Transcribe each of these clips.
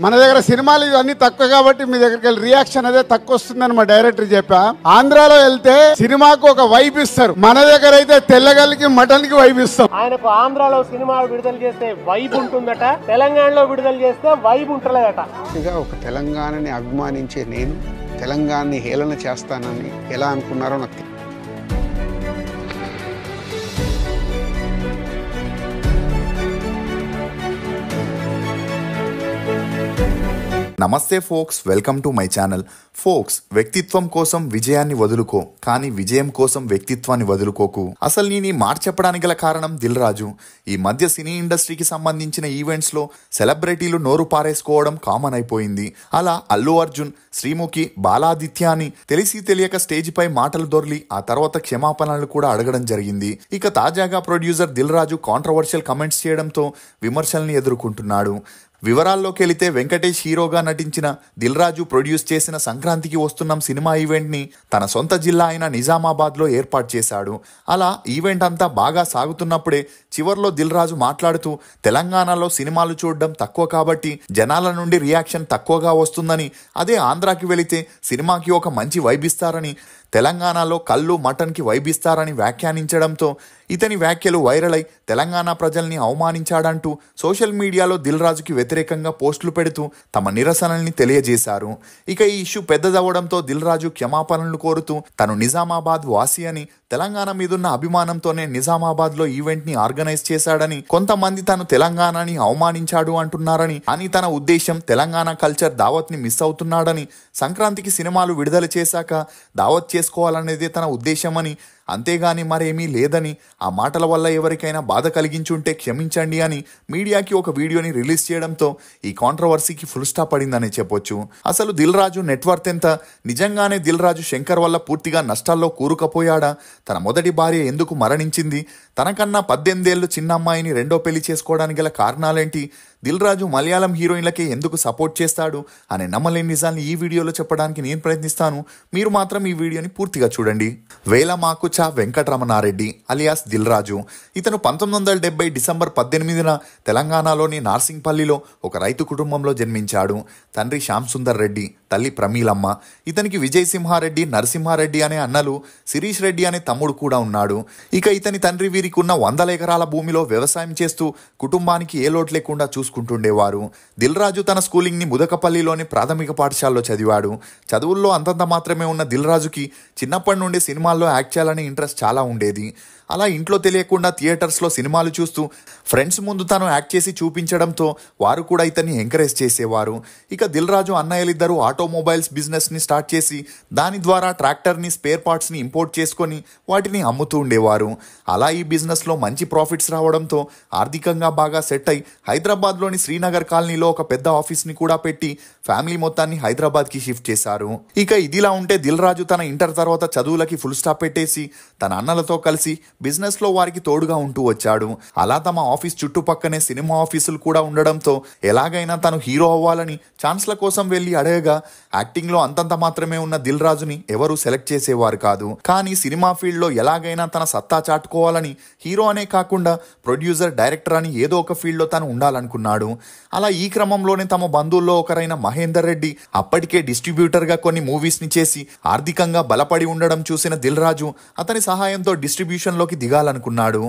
మన దగ్గర సినిమాలు ఇవన్నీ తక్కువ కాబట్టి మీ దగ్గరికి వెళ్ళి రియాక్షన్ అదే తక్కువ వస్తుందని మా డైరెక్టర్ చెప్పా. ఆంధ్రాలో వెళ్తే సినిమాకు ఒక వైబ్ ఇస్తారు, మన దగ్గర అయితే తెల్లగల్లికి మటన్ కి వైబ్ ఇస్తాం. ఆయనకు ఆంధ్రాలో సినిమా విడుదల చేస్తే వైబ్ ఉంటుందట, తెలంగాణలో విడుదల చేస్తే వైబ్ ఉంటలేదట. ఒక తెలంగాణని అభిమానించే నేను తెలంగాణని హేళన చేస్తానని ఎలా అనుకున్నారో నాకు. నమస్తే folks, welcome to my channel. Folks, వ్యక్తిత్వం కోసం విజయాన్ని వదులుకో, కానీ విజయం కోసం వ్యక్తిత్వాన్ని వదులుకోకు. అసలు నేను ఈ మాట చెప్పడానికి గల కారణం దిల్ రాజు. ఈ మధ్య సినీ ఇండస్ట్రీకి సంబంధించిన ఈవెంట్స్ లో సెలబ్రిటీలు నోరు పారేసుకోవడం కామన్ అయిపోయింది. అలా అల్లు అర్జున్, శ్రీముఖి, బాలాదిత్య అని తెలిసి తెలియక స్టేజ్ పై మాటలు దొర్లి ఆ తర్వాత క్షమాపణలు కూడా అడగడం జరిగింది. ఇక తాజాగా producer Dil Raju controversial comments చేయడంతో విమర్శల్ని ఎదుర్కొంటున్నాడు. వివరాల్లోకి వెళితే వెంకటేష్ హీరోగా నటించిన దిల్ రాజు ప్రొడ్యూస్ చేసిన సంక్రాంతికి వస్తున్నాం సినిమా ఈవెంట్ ని తన సొంత జిల్లా అయిన నిజామాబాద్ లో ఏర్పాటు చేశాడు. అలా ఈవెంట్ అంతా బాగా సాగుతున్నప్పుడే చివర్లో దిల్ రాజు మాట్లాడుతూ తెలంగాణలో సినిమాలు చూడడం తక్కువ కాబట్టి జనాల నుండి రియాక్షన్ తక్కువగా వస్తుందని, అదే ఆంధ్రాకి వెళితే సినిమాకి ఒక మంచి వైబ్ ఇస్తారని, తెలంగాణలో కళ్ళు మటన్కి వైబిస్తారని వ్యాఖ్యానించడంతో ఇతని వ్యాఖ్యలు వైరల్ అయి తెలంగాణ ప్రజల్ని అవమానించాడంటూ సోషల్ మీడియాలో దిల్ రాజుకి వ్యతిరేకంగా పోస్టులు పెడుతూ తమ నిరసనల్ని తెలియజేశారు. ఇక ఈ ఇష్యూ పెద్దదవ్వడంతో దిల్ రాజు క్షమాపణలు కోరుతూ తను నిజామాబాద్ వాసి అని, తెలంగాణ మీదున్న అభిమానంతోనే నిజామాబాద్ లో ఈవెంట్ ని ఆర్గనైజ్ చేశాడని, కొంతమంది తను తెలంగాణని అవమానించాడు అంటున్నారని, అని తన ఉద్దేశం తెలంగాణ కల్చర్ దావత్ ని మిస్ అవుతున్నాడని, సంక్రాంతికి సినిమాలు విడుదల చేశాక దావత్ చేసుకోవాలనేదే తన ఉద్దేశమని, అంతేగాని మరేమీ లేదని, ఆ మాటల వల్ల ఎవరికైనా బాధ కలిగించుంటే క్షమించండి అని మీడియాకి ఒక వీడియోని రిలీజ్ చేయడంతో ఈ కాంట్రవర్సీకి ఫుల్ స్టాప్ పడిందనే చెప్పొచ్చు. అసలు దిల్ రాజు నెట్వర్త్ ఎంత? నిజంగానే దిల్ రాజు శంకర్ వల్ల పూర్తిగా నష్టాల్లో కూరుకుపోయాడా? తన మొదటి భార్య ఎందుకు మరణించింది? తనకన్నా 18 ఏళ్ళు చిన్న అమ్మాయిని రెండో పెళ్లి చేసుకోవడానికి గల కారణాలేంటి? దిల్ రాజు మలయాళం హీరోయిన్లకే ఎందుకు సపోర్ట్ చేస్తాడు అనే నమ్మలేని నిజాన్ని ఈ వీడియోలో చెప్పడానికి నేను ప్రయత్నిస్తాను. మీరు మాత్రం ఈ వీడియోని పూర్తిగా చూడండి. వేలమాకుచ వెంకటరమణారెడ్డి అలియాస్ దిల్ రాజు. ఇతను 1970 డిసెంబర్ 18న తెలంగాణలోని నార్సింగ్పల్లిలో ఒక రైతు కుటుంబంలో జన్మించాడు. తండ్రి శ్యామ్ సుందర్ రెడ్డి, తల్లి ప్రమీలమ్మ. ఇతనికి విజయ్ సింహారెడ్డి, నరసింహారెడ్డి అనే అన్నలు, శిరీష్ రెడ్డి అనే తమ్ముడు కూడా ఉన్నాడు. ఇక ఇతని తండ్రి వీరికి ఉన్న 100 ఎకరాల భూమిలో వ్యవసాయం చేస్తూ కుటుంబానికి ఏ లోటు లేకుండా చూసుకుంటుండేవారు. దిల్ రాజు తన స్కూలింగ్ ని ముదకపల్లిలోని ప్రాథమిక పాఠశాలలో చదివాడు. చదువుల్లో అంతంత మాత్రమే ఉన్న దిల్ రాజుకి చిన్నప్పటి నుండి సినిమాల్లో యాక్ట్ చేయాలనే ఇంట్రెస్ట్ చాలా ఉండేది. అలా ఇంట్లో తెలియకుండా థియేటర్స్లో సినిమాలు చూస్తూ ఫ్రెండ్స్ ముందు తను యాక్ట్ చేసి చూపించడంతో వారు కూడా ఇతన్ని ఎంకరేజ్ చేసేవారు. ఇక దిల్ రాజు అన్నయ్యలిద్దరూ ఆటోమొబైల్స్ బిజినెస్ని స్టార్ట్ చేసి దాని ద్వారా ట్రాక్టర్ని, స్పేర్ పార్ట్స్ని ఇంపోర్ట్ చేసుకొని వాటిని అమ్ముతూ ఉండేవారు. అలా ఈ బిజినెస్లో మంచి ప్రాఫిట్స్ రావడంతో ఆర్థికంగా బాగా సెట్ అయి హైదరాబాద్లోని శ్రీనగర్ కాలనీలో ఒక పెద్ద ఆఫీస్ని కూడా పెట్టి ఫ్యామిలీ మొత్తాన్ని హైదరాబాద్కి షిఫ్ట్ చేశారు. ఇక ఇదిలా ఉంటే దిల్ రాజు తన ఇంటర్ తర్వాత చదువులకి ఫుల్ స్టాప్ పెట్టేసి తన అన్నలతో కలిసి బిజినెస్లో వారికి తోడుగా ఉంటూ వచ్చాడు. అలా తమ ఆఫీస్ చుట్టుపక్కనే సినిమా ఆఫీసులు కూడా ఉండడంతో ఎలాగైనా తను హీరో అవ్వాలని ఛాన్స్ల కోసం వెళ్ళి అడగగా యాక్టింగ్లో అంతంత మాత్రమే ఉన్న దిల్ రాజుని ఎవరూ సెలెక్ట్ చేసేవారు కాదు. కానీ సినిమా ఫీల్డ్లో ఎలాగైనా తన సత్తా చాటుకోవాలని హీరో అనే కాకుండా ప్రొడ్యూసర్, డైరెక్టర్ అని ఏదో ఒక ఫీల్డ్లో తను ఉండాలనుకున్నాడు. అలా ఈ క్రమంలోనే తమ బంధువుల్లో ఒకరైన మహేందర్ రెడ్డి అప్పటికే డిస్ట్రిబ్యూటర్గా కొన్ని మూవీస్ని చేసి ఆర్థికంగా బలపడి ఉండడం చూసిన దిల్ రాజు అతని సహాయంతో డిస్ట్రిబ్యూషన్లోకి దిగాలనుకున్నాడు.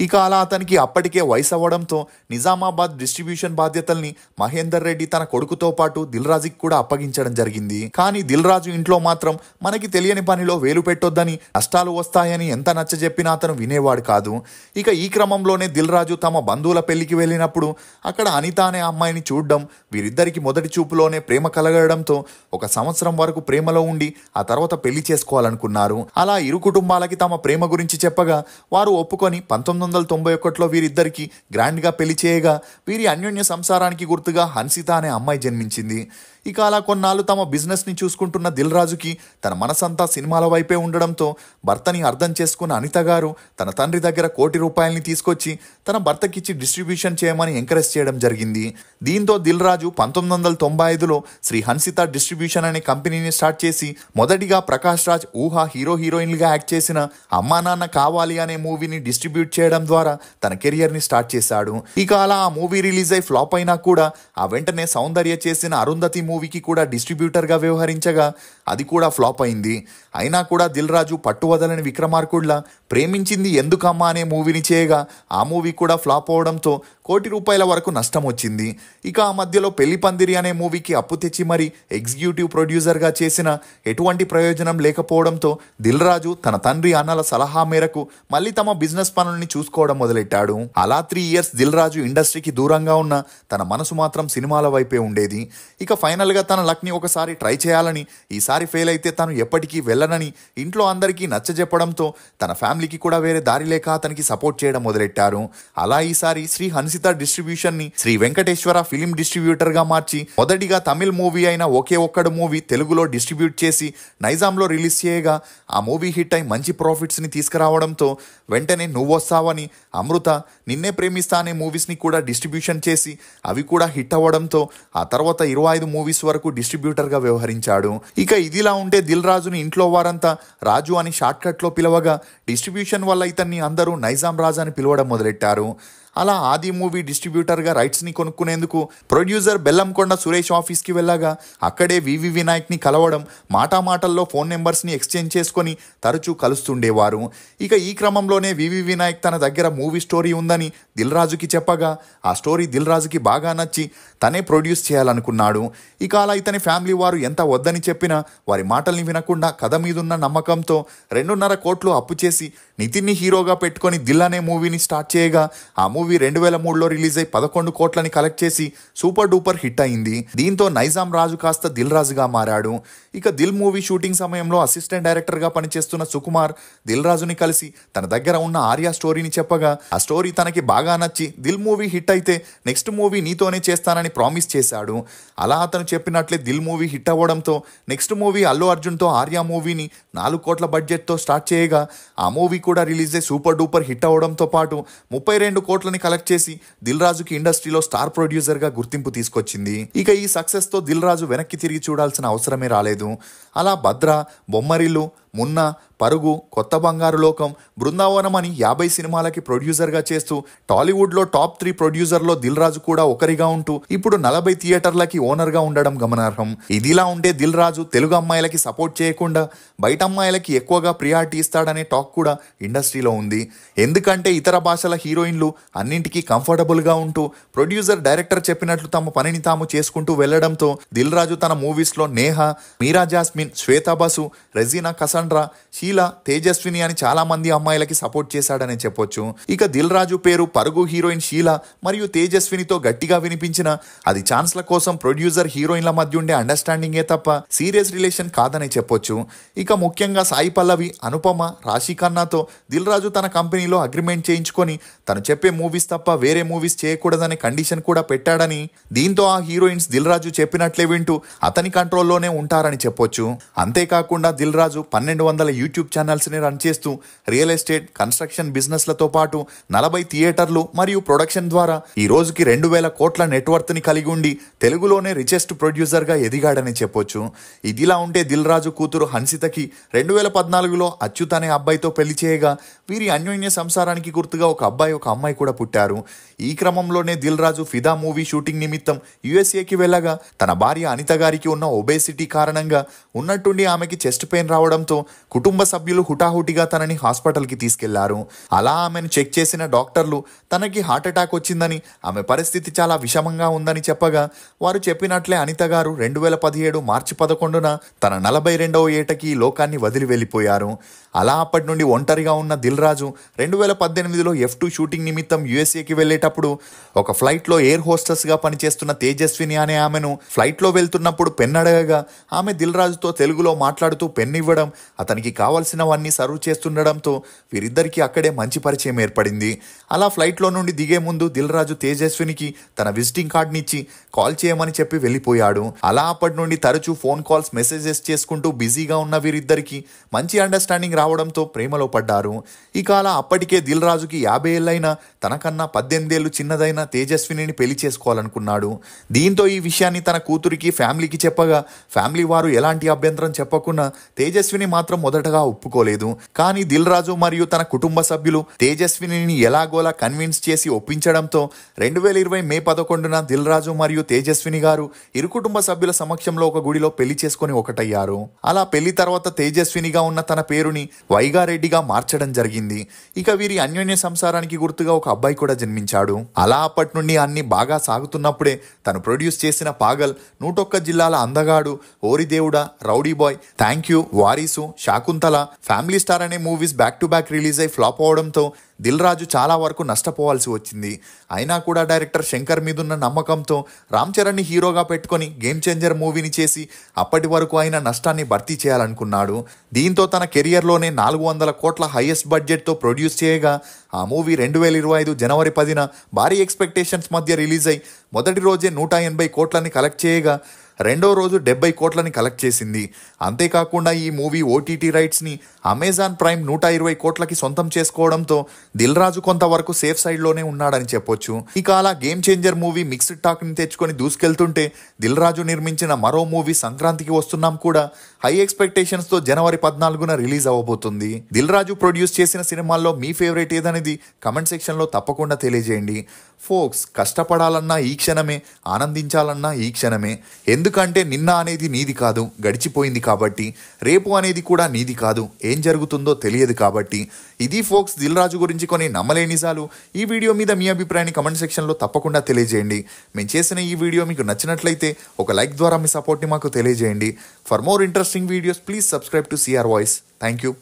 ఇక అలా అతనికి అప్పటికే వయసు అవ్వడంతో నిజామాబాద్ డిస్ట్రిబ్యూషన్ బాధ్యతల్ని మహేందర్ రెడ్డి తన కొడుకుతో పాటు దిల్ రాజుకి కూడా అప్పగించడం జరిగింది. కానీ దిల్ రాజు ఇంట్లో మాత్రం మనకి తెలియని పనిలో వేలు పెట్టొద్దని, నష్టాలు వస్తాయని ఎంత నచ్చజెప్పినా అతను వినేవాడు కాదు. ఇక ఈ క్రమంలోనే దిల్ రాజు తమ బంధువుల పెళ్లికి వెళ్ళినప్పుడు అక్కడ అనిత అనే అమ్మాయిని చూడడం, వీరిద్దరికి మొదటి చూపులోనే ప్రేమ కలగడంతో 1 సంవత్సరం వరకు ప్రేమలో ఉండి ఆ తర్వాత పెళ్లి చేసుకోవాలనుకున్నారు. అలా ఇరు కుటుంబాలకి తమ ప్రేమ గురించి చెప్పగా వారు ఒప్పుకొని 1991లో వీరిద్దరికి గ్రాండ్గా పెళ్లి చేయగా వీరి అన్యోన్య సంసారానికి గుర్తుగా హన్సిత అనే అమ్మాయి జన్మించింది. ఇక అలా కొన్నాళ్ళు తమ బిజినెస్ ని చూసుకుంటున్న దిల్ రాజుకి తన మనసంతా సినిమాల వైపే ఉండడంతో భర్తని అర్థం చేసుకున్న అనిత గారు తన తండ్రి దగ్గర ₹1,00,00,000 తీసుకొచ్చి తన భర్తకిచ్చి డిస్ట్రిబ్యూషన్ చేయమని ఎంకరేజ్ చేయడం జరిగింది. దీంతో దిల్ రాజు 1995లో శ్రీ హన్సిత డిస్ట్రిబ్యూషన్ అనే కంపెనీని స్టార్ట్ చేసి మొదటిగా ప్రకాష్ రాజ్, ఊహ హీరోయిన్లుగా యాక్ట్ చేసిన అమ్మా నాన్న కావాలి అనే మూవీని డిస్ట్రిబ్యూట్ చేయడం ద్వారా తన కెరియర్ ని స్టార్ట్ చేశాడు. ఇక అలా ఆ మూవీ రిలీజ్ అయి ఫ్లాప్ అయినా కూడా ఆ వెంటనే సౌందర్య చేసిన అరుంధతి మూవీకి కూడా డిస్ట్రిబ్యూటర్ గా వ్యవహరించగా అది కూడా ఫ్లాప్ అయింది. అయినా కూడా దిల్ రాజు పట్టువదలని విక్రమార్కుడ్లా ప్రేమించింది ఎందుకమ్మా అనే మూవీని చేయగా ఆ మూవీ కూడా ఫ్లాప్ అవడంతో ₹1,00,00,000 వరకు నష్టం వచ్చింది. ఇక ఆ మధ్యలో పెళ్లి పందిరి అనే మూవీకి అప్పు తెచ్చి మరి ఎగ్జిక్యూటివ్ ప్రొడ్యూసర్గా చేసిన ఎటువంటి ప్రయోజనం లేకపోవడంతో దిల్ రాజు తన తండ్రి అన్నల సలహా మేరకు మళ్ళీ తమ బిజినెస్ పనుల్ని చూసుకోవడం మొదలెట్టాడు. అలా 3 ఇయర్స్ దిల్ రాజు ఇండస్ట్రీకి దూరంగా ఉన్న తన మనసు మాత్రం సినిమాల వైపే ఉండేది. ఇక ఫైనల్ గా తన లక్ ని ఒకసారి ట్రై చేయాలని, ఈసారి ఫెయిల్ అయితే తను ఎప్పటికీ వెళ్ళనని ఇంట్లో అందరికీ నచ్చజెప్పడంతో తన ఫ్యామిలీకి కూడా వేరే దారి లేక అతనికి సపోర్ట్ చేయడం మొదలెట్టారు. అలా ఈసారి శ్రీ హన్సిత డిస్ట్రిబ్యూషన్ ని శ్రీ వెంకటేశ్వర ఫిలిం డిస్ట్రిబ్యూటర్ గా మార్చి మొదటిగా తమిళ్ మూవీ అయిన ఒకే ఒక్కడు మూవీ తెలుగులో డిస్ట్రిబ్యూట్ చేసి నైజాంలో రిలీజ్ చేయగా ఆ మూవీ హిట్ అయి మంచి ప్రాఫిట్స్ ని తీసుకురావడంతో వెంటనే నువ్వొస్తావని, అమృత, నిన్నే ప్రేమిస్తా అనే మూవీస్ ని కూడా డిస్ట్రిబ్యూషన్ చేసి అవి కూడా హిట్ అవ్వడంతో ఆ తర్వాత 25 మూవీస్ వరకు డిస్ట్రిబ్యూటర్ గా వ్యవహరించాడు. ఇక ఇదిలా ఉంటే దిల్ రాజుని ఇంట్లో వారంతా రాజు అని షార్ట్ కట్ లో పిలవగా డిస్ట్రిబ్యూషన్ వల్ల ఇతన్ని అందరూ నైజాం రాజు అని పిలవడం మొదలెట్టారు. అలా ఆది మూవీ డిస్ట్రిబ్యూటర్గా రైట్స్ని కొనుక్కునేందుకు ప్రొడ్యూసర్ బెల్లంకొండ సురేష్ ఆఫీస్కి వెళ్ళగా అక్కడే వివి వినాయక్ని కలవడం, మాటామాటల్లో ఫోన్ నెంబర్స్ని ఎక్స్చేంజ్ చేసుకొని తరచూ కలుస్తుండేవారు. ఇక ఈ క్రమంలోనే వివి వినాయక్ తన దగ్గర మూవీ స్టోరీ ఉందని దిల్ రాజుకి చెప్పగా ఆ స్టోరీ దిల్ రాజుకి బాగా నచ్చి తనే ప్రొడ్యూస్ చేయాలనుకున్నాడు. ఇక అలా ఇతని ఫ్యామిలీ వారు ఎంత వద్దని చెప్పినా వారి మాటల్ని వినకుండా కథ మీదున్న నమ్మకంతో 2.5 కోట్లు అప్పు చేసి నితిన్ని హీరోగా పెట్టుకొని దిల్ అనే మూవీని స్టార్ట్ చేయగా ఆ మూవీ 2003లో రిలీజ్ అయి 11 కోట్లని కలెక్ట్ చేసి సూపర్ డూపర్ హిట్ అయింది. దీంతో నైజాం రాజు కాస్త దిల్ రాజుగా మారాడు. ఇక దిల్ మూవీ షూటింగ్ సమయంలో అసిస్టెంట్ డైరెక్టర్గా పనిచేస్తున్న సుకుమార్ దిల్ రాజుని కలిసి తన దగ్గర ఉన్న ఆర్యా స్టోరీని చెప్పగా ఆ స్టోరీ తనకి బాగా నచ్చి దిల్ మూవీ హిట్ అయితే నెక్స్ట్ మూవీ నీతోనే చేస్తానని ప్రామిస్ చేశాడు. అలా అతను చెప్పినట్లే దిల్ మూవీ హిట్ అవ్వడంతో నెక్స్ట్ మూవీ అల్లు అర్జున్తో ఆర్యా మూవీని 4 కోట్ల బడ్జెట్తో స్టార్ట్ చేయగా ఆ మూవీ కూడా రిలీజ్ అయ్యి సూపర్ డూపర్ హిట్ అవ్వడంతో పాటు 32 కోట్లని కలెక్ట్ చేసి దిల్ రాజుకి ఇండస్ట్రీలో స్టార్ ప్రొడ్యూసర్ గా గుర్తింపు తీసుకొచ్చింది. ఇక ఈ సక్సెస్ తో దిల్ రాజు వెనక్కి తిరిగి చూడాల్సిన అవసరమే రాలేదు. అలా భద్ర, బొమ్మరిల్లు, మున్నా, పరుగు, కొత్త బంగారు లోకం, బృందావనం అని 50 సినిమాలకి ప్రొడ్యూసర్గా చేస్తూ టాలీవుడ్లో టాప్ 3 ప్రొడ్యూసర్లో దిల్ రాజు కూడా ఒకరిగా ఉంటూ ఇప్పుడు 40 థియేటర్లకి ఓనర్గా ఉండడం గమనార్హం. ఇదిలా ఉంటే దిల్ రాజు తెలుగు అమ్మాయిలకి సపోర్ట్ చేయకుండా బయట అమ్మాయిలకి ఎక్కువగా ప్రియారిటీ ఇస్తాడనే టాక్ కూడా ఇండస్ట్రీలో ఉంది. ఎందుకంటే ఇతర భాషల హీరోయిన్లు అన్నింటికీ కంఫర్టబుల్గా ఉంటూ ప్రొడ్యూసర్, డైరెక్టర్ చెప్పినట్లు తమ పనిని తాము చేసుకుంటూ వెళ్లడంతో దిల్ రాజు తన మూవీస్లో నేహ, మీరా జాస్మిన్, శ్వేతా బసు, రెజీనా కసండ్రా, షీలా, తేజస్విని అని చాలా మంది అమ్మాయిలకి సపోర్ట్ చేశాడనే చెప్పొచ్చు. ఇక దిల్ రాజు పేరు పరుగు హీరోయిన్ షీలా మరియు తేజస్వినితో గట్టిగా వినిపించిన అది ఛాన్స్ల కోసం ప్రొడ్యూసర్, హీరోయిన్ల మధ్య ఉండే అండర్స్టాండింగే తప్ప సీరియస్ రిలేషన్ కాదనే చెప్పొచ్చు. ఇక ముఖ్యంగా సాయి పల్లవి, అనుపమ, రాశి ఖన్నాతో దిల్ రాజు తన కంపెనీలో అగ్రిమెంట్ చేయించుకొని తను చెప్పే మూవీస్ తప్ప వేరే మూవీస్ చేయకూడదనే కండిషన్ కూడా పెట్టాడని, దీంతో ఆ హీరోయిన్స్ దిల్ రాజు చెప్పినట్లే వింటూ అతని కంట్రోల్లోనే ఉంటారని చెప్పొచ్చు. అంతేకాకుండా దిల్ రాజు 1200 యూట్యూబ్ ఛానల్స్ని రన్ చేస్తూ రియల్ ఎస్టేట్, కన్స్ట్రక్షన్ బిజినెస్లతో పాటు 40 థియేటర్లు మరియు ప్రొడక్షన్ ద్వారా ఈ రోజుకి 2000 కోట్ల నెట్వర్త్ ని కలిగి ఉండి తెలుగులోనే రిచెస్ట్ ప్రొడ్యూసర్గా ఎదిగాడని చెప్పొచ్చు. ఇదిలా ఉంటే దిల్ రాజు కూతురు హన్సితకి 2014లో అచ్యుత్ అనే అబ్బాయితో పెళ్లి చేయగా వీరి అన్యోన్య సంసారానికి గుర్తుగా ఒక అబ్బాయి, ఒక అమ్మాయి కూడా పుట్టారు. ఈ క్రమంలోనే దిల్ రాజు ఫిదా మూవీ షూటింగ్ నిమిత్తం యుఎస్ఏకి వెళ్ళగా తన భార్య అనిత గారికి ఉన్న ఒబేసిటీ కారణంగా ఉన్నట్టుండి ఆమెకి చెస్ట్ పెయిన్ రావడంతో కుటుంబ సభ్యులు హుటాహుటిగా తనని హాస్పిటల్కి తీసుకెళ్లారు. అలా ఆమెను చెక్ చేసిన డాక్టర్లు తనకి హార్ట్ అటాక్ వచ్చిందని, ఆమె పరిస్థితి చాలా విషమంగా ఉందని చెప్పగా వారు చెప్పినట్లే అనిత గారు 2017 మార్చి 11న తన 42వ ఏటకి ఈ లోకాన్ని వదిలి వెళ్ళిపోయారు. అలా అప్పటి నుండి ఒంటరిగా ఉన్న దిల్ రాజు 2018లో F2 షూటింగ్ నిమిత్తం యుఎస్ఏకి వెళ్ళేటప్పుడు ఒక ఫ్లైట్లో ఎయిర్ హోస్టెస్గా పనిచేస్తున్న తేజస్విని అనే ఆమెను ఫ్లైట్లో వెళ్తున్నప్పుడు పెన్ అడగగా ఆమె దిల్ రాజుతో తెలుగులో మాట్లాడుతూ పెన్ ఇవ్వడం, అతనికి కావాల్సినవన్నీ సర్వ్ చేస్తుండడంతో వీరిద్దరికీ అక్కడే మంచి పరిచయం ఏర్పడింది. అలా ఫ్లైట్లో నుండి దిగే ముందు దిల్ రాజు తేజస్వినికి తన విజిటింగ్ కార్డ్ని ఇచ్చి కాల్ చేయమని చెప్పి వెళ్ళిపోయాడు. అలా అప్పటి నుండి తరచూ ఫోన్ కాల్స్ మెసేజెస్ చేసుకుంటూ బిజీగా ఉన్న వీరిద్దరికి మంచి అండర్స్టాండింగ్ రావడంతో ప్రేమలో పడ్డారు. ఇక అలా అప్పటికే దిల్ రాజుకి 50 ఏళ్ళైనా తనకన్నా 18 ఏళ్ళు చిన్నదైన తేజస్విని పెళ్లి చేసుకోవాలనుకున్నాడు. దీంతో ఈ విషయాన్ని తన కూతురికి ఫ్యామిలీకి చెప్పగా ఫ్యామిలీ వారు ఎలాంటి అభ్యంతరం చెప్పకుండా తేజస్విని మాత్రం మొదటగా ఒప్పుకోలేదు. కానీ దిల్ రాజు మరియు తన కుటుంబ సభ్యులు తేజస్విని ఎలాగోలా కన్విన్స్ చేసి ఒప్పించడంతో 2020 మే 11న దిల్ రాజు మరియు తేజస్విని గారు ఇరు కుటుంబ సభ్యుల సమక్షంలో ఒక గుడిలో పెళ్లి చేసుకుని ఒకటయ్యారు. అలా పెళ్లి తర్వాత తేజస్వినిగా ఉన్న తన పేరుని వైగారెడ్డిగా మార్చడం జరిగింది. ఇక వీరి అన్యోన్య సంసారానికి గుర్తుగా ఒక అబ్బాయి కూడా జన్మించాడు. అలా అప్పటి నుండి అన్ని బాగా సాగుతున్నప్పుడే తను ప్రొడ్యూస్ చేసిన పాగల్, 101 Jillala Andagadu, Oridevuda, rowdy boy, thank you, Varisu, Shakuntala, family star అనే movies back to back release అయి ఫ్లాప్ అవడంతో దిల్ రాజు చాలా వరకు నష్టపోవాల్సి వచ్చింది. అయినా కూడా డైరెక్టర్ శంకర్ మీదున్న నమ్మకంతో రామ్ చరణ్ని హీరోగా పెట్టుకొని గేమ్ చేంజర్ మూవీని చేసి అప్పటి వరకు అయిన నష్టాన్ని భర్తీ చేయాలనుకున్నాడు. దీంతో తన కెరియర్లోనే 400 కోట్ల హైయెస్ట్ బడ్జెట్తో ప్రొడ్యూస్ చేయగా ఆ మూవీ 2025 జనవరి 10న భారీ ఎక్స్పెక్టేషన్స్ మధ్య రిలీజ్ అయి మొదటి రోజే 180 కోట్లని కలెక్ట్ చేయగా రెండో రోజు 70 కోట్లని కలెక్ట్ చేసింది. అంతేకాకుండా ఈ మూవీ ఓటీటీ రైట్స్ని అమెజాన్ ప్రైమ్ 120 కోట్లకి సొంతం చేసుకోవడంతో దిల్ రాజు కొంతవరకు సేఫ్ సైడ్లోనే ఉన్నాడని చెప్పొచ్చు. ఇక అలా గేమ్ చేంజర్ మూవీ మిక్స్డ్ టాక్ని తెచ్చుకొని దూసుకెళ్తుంటే దిల్ రాజు నిర్మించిన మరో మూవీ సంక్రాంతికి వస్తున్నాం కూడా హై ఎక్స్పెక్టేషన్స్తో జనవరి 14న రిలీజ్ అవ్వబోతుంది. దిల్ రాజు ప్రొడ్యూస్ చేసిన సినిమాల్లో మీ ఫేవరెట్ ఏదనేది కమెంట్ సెక్షన్లో తప్పకుండా తెలియజేయండి. ఫోక్స్, కష్టపడాలన్నా ఈ క్షణమే, ఆనందించాలన్నా ఈ క్షణమే. ఎందుకంటే నిన్న అనేది నీది కాదు, గడిచిపోయింది కాబట్టి. రేపు అనేది కూడా నీది కాదు, ఏం జరుగుతుందో తెలియదు కాబట్టి. ఇది ఫోక్స్ దిల్ రాజు గురించి కొన్ని నమ్మలేని నిజాలు. ఈ వీడియో మీద మీ అభిప్రాయాన్ని కమెంట్ సెక్షన్లో తప్పకుండా తెలియజేయండి. మేము చేసిన ఈ వీడియో మీకు నచ్చినట్లయితే ఒక లైక్ ద్వారా మీ సపోర్ట్ని మాకు తెలియజేయండి. For more interesting videos please subscribe to CR voice. Thank you.